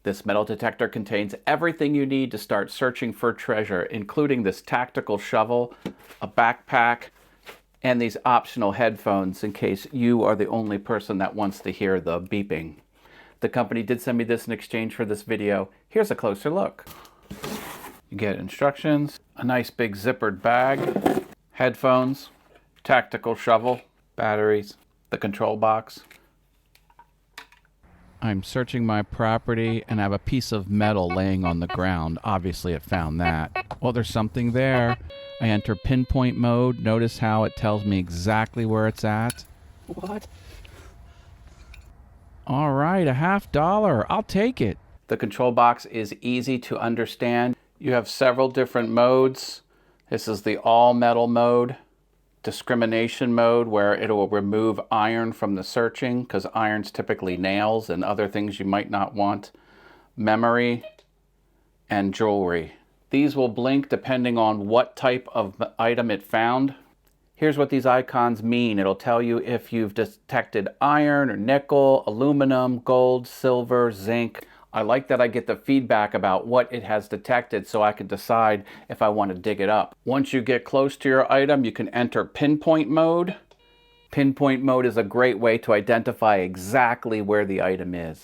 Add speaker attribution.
Speaker 1: This metal detector contains everything you need to start searching for treasure, including this tactical shovel, a backpack, and these optional headphones in case you are the only person that wants to hear the beeping. The company did send me this in exchange for this video. Here's a closer look. You get instructions, a nice big zippered bag, headphones, tactical shovel, batteries, the control box. I'm searching my property and I have a piece of metal laying on the ground. Obviously it found that. Well, there's something there. I enter pinpoint mode. Notice how it tells me exactly where it's at.
Speaker 2: What?
Speaker 1: All right, $50. I'll take it. The control box is easy to understand. You have several different modes. This is the all metal mode. Discrimination mode, where it will remove iron from the searching because iron's typically nails and other things you might not want. Memory and jewelry. These will blink depending on what type of item it found. Here's what these icons mean. It'll tell you if you've detected iron or nickel, aluminum, gold, silver, zinc. I like that I get the feedback about what it has detected so I can decide if I want to dig it up. Once you get close to your item, you can enter pinpoint mode. Pinpoint mode is a great way to identify exactly where the item is.